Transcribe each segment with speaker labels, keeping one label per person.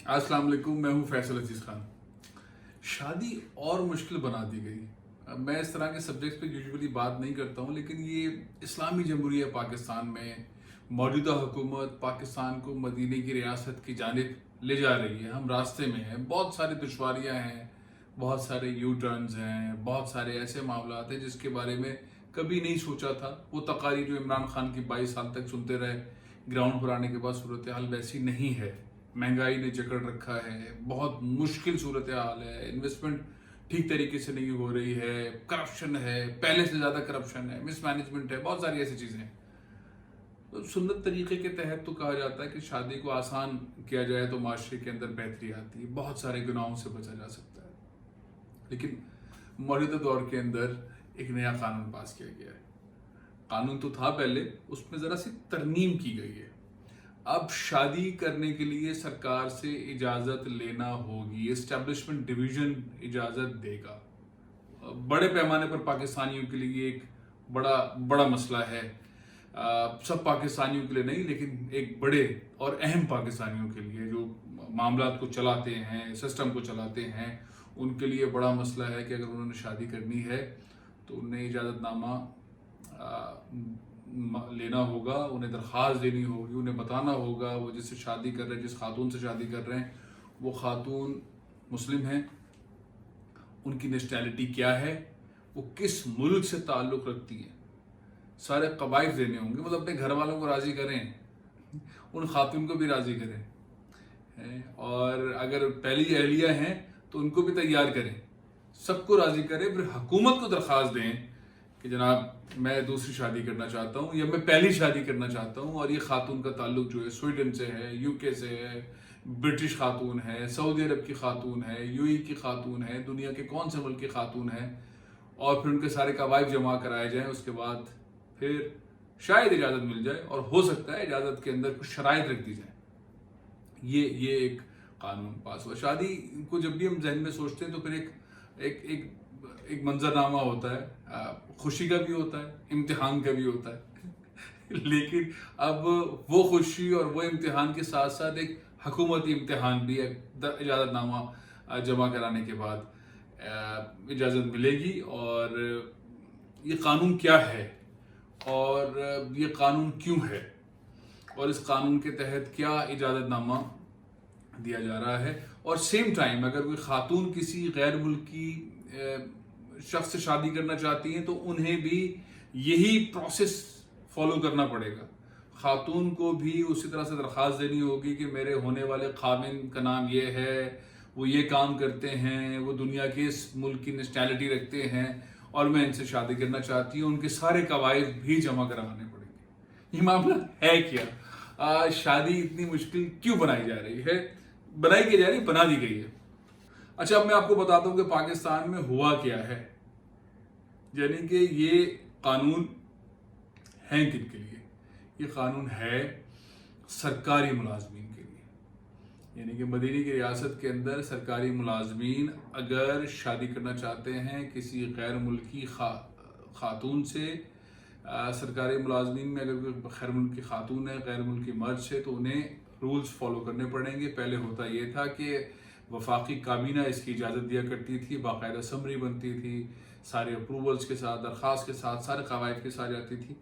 Speaker 1: अस्सलाम वालेकुम, मैं हूं फैसल अजीज खान। शादी और मुश्किल बना दी गई। मैं इस तरह के सब्जेक्ट्स पे यूजुअली बात नहीं करता हूं, लेकिन ये इस्लामी जमहूरिया पाकिस्तान में मौजूदा हुकूमत पाकिस्तान को मदीने की रियासत की जानिब ले जा रही है। हम रास्ते में हैं, बहुत सारी दुश्वारियां हैं, बहुत सारे यू टर्न्स हैं, बहुत सारे ऐसे मामला हैं जिसके बारे में कभी नहीं सोचा था। वो तकारीर जो इमरान खान की 22 साल तक सुनते रहे, ग्राउंड पर आने के बाद सूरत हाल वैसी नहीं है। महंगाई ने जकड़ रखा है, बहुत मुश्किल सूरत हाल है, इन्वेस्टमेंट ठीक तरीके से नहीं हो रही है, करप्शन है, पहले से ज़्यादा करप्शन है, मिसमैनेजमेंट है, बहुत सारी ऐसी चीज़ें हैं। तो सुन्नत तरीके के तहत तो कहा जाता है कि शादी को आसान किया जाए तो माशरे के अंदर बेहतरी आती है, बहुत सारे गुनाहों से बचा जा सकता है। लेकिन मौजूदा दौर के अंदर एक नया कानून पास किया गया है। कानून तो था पहले, उसमें ज़रा सी तरमीम की गई है। अब शादी करने के लिए सरकार से इजाज़त लेना होगी, एस्टेब्लिशमेंट डिवीज़न इजाज़त देगा। बड़े पैमाने पर पाकिस्तानियों के लिए एक बड़ा बड़ा मसला है। सब पाकिस्तानियों के लिए नहीं, लेकिन एक बड़े और अहम पाकिस्तानियों के लिए जो मामलात को चलाते हैं, सिस्टम को चलाते हैं, उनके लिए बड़ा मसला है कि अगर उन्होंने शादी करनी है तो उन्हें इजाज़तनामा लेना होगा, उन्हें दरख्वास्त देनी होगी, उन्हें बताना होगा वो जिससे शादी कर रहे हैं, जिस खातून से शादी कर रहे हैं, वो खातून मुस्लिम है, उनकी नेशनैलिटी क्या है, वो किस मुल्क से ताल्लुक़ रखती हैं, सारे कवायद देने होंगे। मतलब अपने घर वालों को राज़ी करें, उन खातून को भी राज़ी करें, और अगर पहली अहलिया हैं तो उनको भी तैयार करें, सबको राज़ी करें। फिर हुकूमत को दरख्वास्त दें कि जनाब मैं दूसरी शादी करना चाहता हूँ या मैं पहली शादी करना चाहता हूँ, और ये खातून का ताल्लुक जो है स्वीडन से है, यूके से है, ब्रिटिश खातून है, सऊदी अरब की खातून है, यूएई की खातून है, दुनिया के कौन से मुल्क की खातून है, और फिर उनके सारे कवायद जमा कराए जाएँ। उसके बाद फिर शायद इजाज़त मिल जाए, और हो सकता है इजाज़त के अंदर कुछ शराइत रख दी जाए। ये एक कानून पास हुआ। शादी को जब भी हम जहन में सोचते हैं तो फिर एक एक एक एक मंजरनामा होता है, खुशी का भी होता है, इम्तिहान का भी होता है। लेकिन अब वो खुशी और वो इम्तिहान के साथ साथ एक हुकूमती इम्तिहान भी है। इजाज़तनामा जमा कराने के बाद इजाज़त मिलेगी, और ये कानून क्या है और ये कानून क्यों है, और इस कानून के तहत क्या इजाज़तनामा दिया जा रहा है। और सेम टाइम अगर कोई खातून किसी गैर मुल्की शख्स से शादी करना चाहती हैं तो उन्हें भी यही प्रोसेस फॉलो करना पड़ेगा। खातून को भी उसी तरह से दरख्वास्त देनी होगी कि मेरे होने वाले खामिन का नाम ये है, वो ये काम करते हैं, वो दुनिया के इस मुल्क की नेशनैलिटी रखते हैं, और मैं इनसे शादी करना चाहती हूँ। उनके सारे कवायद भी जमा करवाने पड़ेंगे। ये मामला है क्या? शादी इतनी मुश्किल क्यों बनाई जा रही है? बनाई की जा रही, बना दी गई है। अच्छा, अब मैं आपको बताता हूँ कि पाकिस्तान में हुआ क्या है। यानी कि ये कानून है किन के लिए? ये कानून है सरकारी मुलाजमीन के लिए। यानी कि मदीने की रियासत के अंदर सरकारी मुलाजमीन अगर शादी करना चाहते हैं किसी गैर मुल्की खातून से, सरकारी मुलाजमीन में अगर कोई गैर मुल्की खातून है, गैर मुल्की मर्द से, तो उन्हें रूल्स फॉलो करने पड़ेंगे। पहले होता ये था कि वफाकी काबीना इसकी इजाज़त दिया करती थी, बाकायदा समरी बनती थी, सारे अप्रूवल्स के साथ, दरख्वास्त के साथ, सारे कवायद के साथ जाती थी।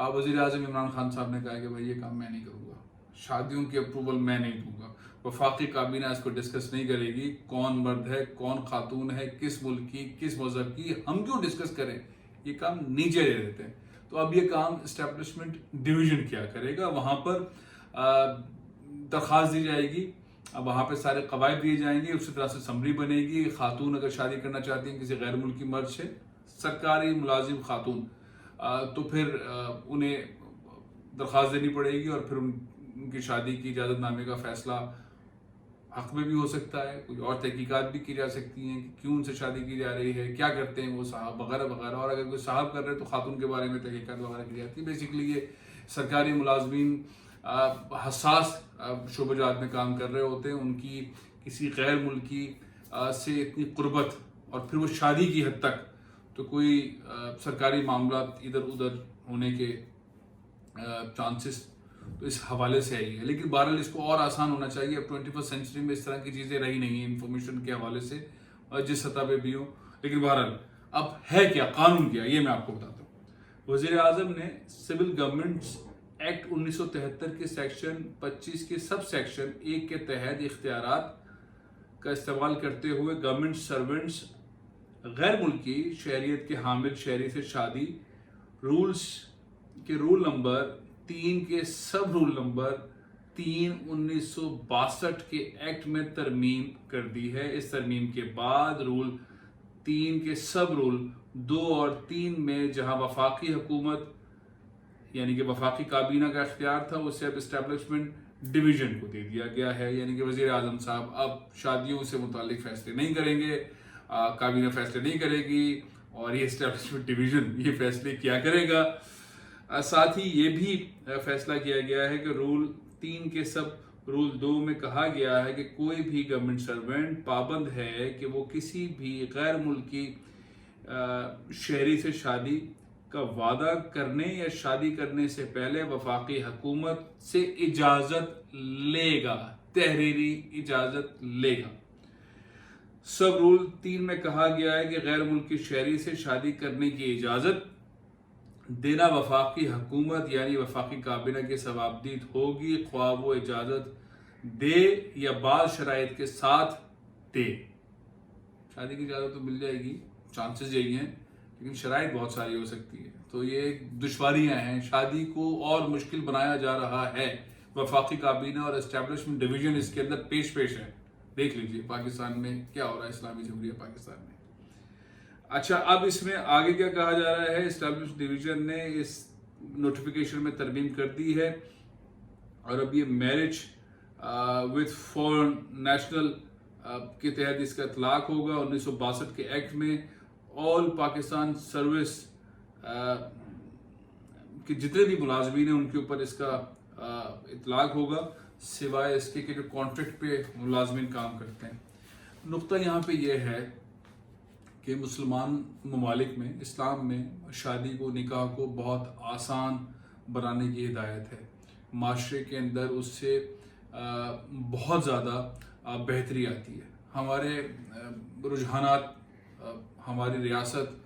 Speaker 1: वज़ीर आज़म इमरान खान साहब ने कहा कि भाई ये काम मैं नहीं करूँगा, शादियों की अप्रूवल मैं नहीं दूंगा, वफाकी काबीना इसको डिस्कस नहीं करेगी, कौन मर्द है, कौन खातून है, किस मुल्क की, किस मज़हब की, हम क्यों डिस्कस करें, ये काम नीचे ले लेते हैं। तो अब ये काम इस्टेब्लिशमेंट डिवीज़न क्या करेगा, वहाँ पर दरख्वास्त दी जाएगी, अब वहाँ पे सारे कवायद दिए जाएंगे, उसी तरह से समरी बनेगी। खातून अगर शादी करना चाहती हैं किसी गैर मुल्की मर्द से, सरकारी मुलाजिम खातून, तो फिर उन्हें दरख्वास्त देनी पड़ेगी, और फिर उनकी शादी की इजाज़तनामे का फ़ैसला हक़ में भी हो सकता है। कुछ और तहकीकात भी की जा सकती हैं कि क्यों उनसे शादी की जा रही है, क्या करते हैं वो साहब, वगैरह वगैरह। और अगर कोई साहब कर रहे हैं तो खातून के बारे में तहकीकात वगैरह की जाती है। बेसिकली ये सरकारी मुलाजमीन हसास शोबजात में काम कर रहे होते हैं, उनकी किसी गैर मुल्की से इतनी कुर्बत, और फिर वो शादी की हद तक, तो कोई सरकारी मामला इधर उधर होने के चांसेस تو اس حوالے سے آئی ہے. لیکن بہرحال اس کو اور آسان ہونا چاہیے. اب 21 سینچری میں اس طرح کی چیزیں رہی نہیں ہیں انفارمیشن کے حوالے سے جس سطح پہ بھی ہو. لیکن بہرحال اب ہے کیا، قانون کیا، یہ میں آپ کو بتاتا ہوں. وزیر اعظم نے سول گورنمنٹس ایکٹ 1973 کے سیکشن 25 کے سب سیکشن 1 کے تحت اختیارات کا استعمال کرتے ہوئے گورنمنٹ سرونٹس غیر ملکی شہریت کے حامل شہری سے شادی رولز کے رول نمبر 3 کے سب رول نمبر 3/1962 کے ایکٹ میں ترمیم کر دی ہے. اس ترمیم کے بعد رول 3 کے سب رول 2 اور 3 میں جہاں وفاقی حکومت یعنی کہ وفاقی کابینہ کا اختیار تھا، اسے اب اسٹیبلشمنٹ ڈویژن کو دے دیا گیا ہے. یعنی کہ وزیر اعظم صاحب اب شادیوں سے متعلق فیصلے نہیں کریں گے، کابینہ فیصلے نہیں کرے گی، اور یہ اسٹیبلشمنٹ ڈویژن یہ فیصلے کیا کرے گا. ساتھ ہی یہ بھی فیصلہ کیا گیا ہے کہ رول 3 کے سب رول 2 میں کہا گیا ہے کہ کوئی بھی گورنمنٹ سرونٹ پابند ہے کہ وہ کسی بھی غیر ملکی شہری سے شادی کا وعدہ کرنے یا شادی کرنے سے پہلے وفاقی حکومت سے اجازت لے گا، تحریری اجازت لے گا. سب رول 3 میں کہا گیا ہے کہ غیر ملکی شہری سے شادی کرنے کی اجازت دینا وفاقی حکومت یعنی وفاقی کابینہ کی ثوابدید ہوگی، خواہ وہ اجازت دے یا بعض شرائط کے ساتھ دے. شادی کی اجازت تو مل جائے گی، چانسز یہی ہیں، لیکن شرائط بہت ساری ہو سکتی ہے. تو یہ دشواریاں ہیں. شادی کو اور مشکل بنایا جا رہا ہے. وفاقی کابینہ اور اسٹیبلشمنٹ ڈویژن اس کے اندر پیش ہے. دیکھ لیجئے پاکستان میں کیا ہو رہا ہے، اسلامی جمہوریہ پاکستان میں. اچھا، اب اس میں آگے کیا کہا جا رہا ہے. اسٹیبلشمنٹ ڈویژن نے اس نوٹیفیکیشن میں ترمیم کر دی ہے، اور اب یہ میرج وتھ فورن نیشنل کے تحت اس کا اطلاق ہوگا. 1962 کے ایکٹ میں آل پاکستان سروس کہ جتنے بھی ملازمین ہیں ان کے اوپر اس کا اطلاق ہوگا، سوائے اس کے کہ جو کانٹریکٹ پہ ملازمین کام کرتے ہیں. نقطہ یہاں پہ یہ ہے کہ مسلمان ممالک میں، اسلام میں شادی کو، نکاح کو بہت آسان بنانے کی ہدایت ہے. معاشرے کے اندر اس سے بہت زیادہ بہتری آتی ہے. ہمارے رجحانات، ہماری ریاست،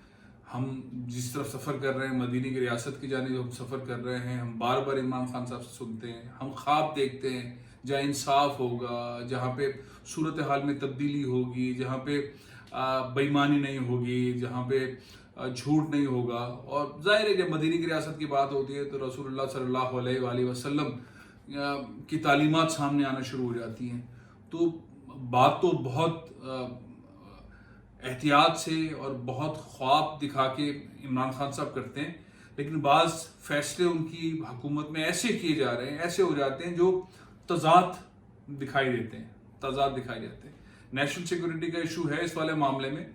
Speaker 1: ہم جس طرف سفر کر رہے ہیں، مدینہ کی ریاست کی جانب ہم سفر کر رہے ہیں. ہم بار بار عمران خان صاحب سے سنتے ہیں، ہم خواب دیکھتے ہیں جہاں انصاف ہوگا، جہاں پہ صورتحال میں تبدیلی ہوگی، جہاں پہ بے ایمانی نہیں ہوگی، جہاں پہ جھوٹ نہیں ہوگا. اور ظاہر ہے جب مدینہ کی ریاست کی بات ہوتی ہے تو رسول اللہ صلی اللہ علیہ وآلہ وسلم کی تعلیمات سامنے آنا شروع ہو جاتی ہیں. تو بات تو بہت احتیاط سے اور بہت خواب دکھا کے عمران خان صاحب کرتے ہیں، لیکن بعض فیصلے ان کی حکومت میں ایسے کیے جا رہے ہیں، ایسے ہو جاتے ہیں جو تضاد دکھائی دیتے ہیں، تضاد دکھائی جاتے ہیں. نیشنل سیکورٹی کا ایشو ہے اس والے معاملے میں،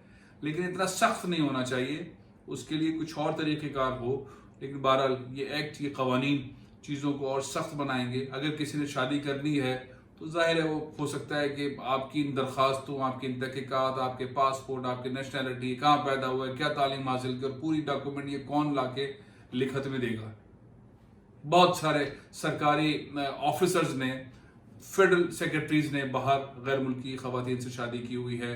Speaker 1: لیکن اتنا سخت نہیں ہونا چاہیے. اس کے لیے کچھ اور طریقہ کار ہو. لیکن بہرحال یہ ایکٹ، یہ قوانین چیزوں کو اور سخت بنائیں گے. اگر کسی نے شادی کرنی ہے تو ظاہر ہے وہ ہو سکتا ہے کہ آپ کی درخواستوں، آپ کی تحقیقات، آپ کے پاسپورٹ، آپ کی نیشنلٹی، کہاں پیدا ہوا ہے، کیا تعلیم حاصل کی، اور پوری ڈاکومنٹ یہ کون لا کے لکھت میں دے گا. بہت سارے سرکاری آفیسرز نے، فیڈرل سیکرٹریز نے باہر غیر ملکی خواتین سے شادی کی ہوئی ہے.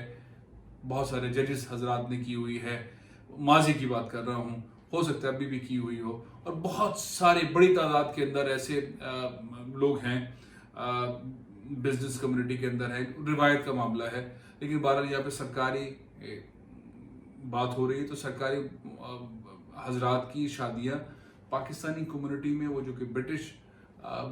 Speaker 1: بہت سارے ججز حضرات نے کی ہوئی ہے. ماضی کی بات کر رہا ہوں، ہو سکتا ہے ابھی بھی کی ہوئی ہو. اور بہت سارے بڑی تعداد کے اندر ایسے لوگ ہیں بزنس کمیونٹی کے اندر ہے. روایت کا معاملہ ہے. لیکن بہرحال یہاں پہ سرکاری بات ہو رہی ہے تو سرکاری حضرات کی شادیاں پاکستانی کمیونٹی میں، وہ جو کہ برٹش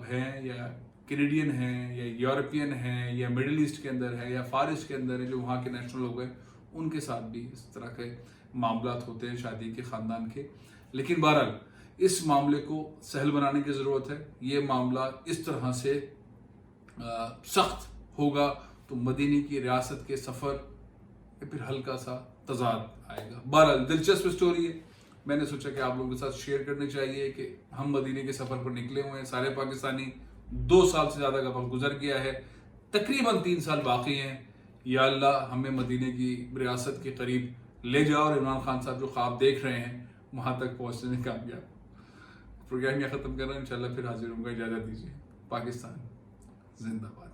Speaker 1: ہیں یا کینیڈین ہیں یا یورپین ہیں یا مڈل ایسٹ کے اندر ہے یا فار ایسٹ کے اندر ہے، جو وہاں کے نیشنل لوگ ہیں، ان کے ساتھ بھی اس طرح کے معاملات ہوتے ہیں شادی کے، خاندان کے. لیکن بہرحال اس معاملے کو سہل بنانے کی ضرورت ہے. یہ معاملہ اس طرح سے سخت ہوگا تو مدینہ کی ریاست کے سفر یا پھر ہلکا سا تضاد آئے گا. بہرحال دلچسپ سٹوری ہے. میں نے سوچا کہ آپ لوگوں کے ساتھ شیئر کرنی چاہیے کہ ہم مدینہ کے سفر پر نکلے ہوئے ہیں. سارے پاکستانی 2 سال سے زیادہ کا وقت گزر گیا ہے، تقریباً 3 سال باقی ہیں. یا اللہ ہمیں مدینہ کی ریاست کے قریب لے جاؤ اور عمران خان صاحب جو خواب دیکھ رہے ہیں وہاں تک پہنچنے میں کامیاب. پروگرام یہاں ختم کر رہا ہوں، انشاءاللہ پھر حاضر ہوں گا، اجازت دیجیے۔ پاکستان زندہ باد۔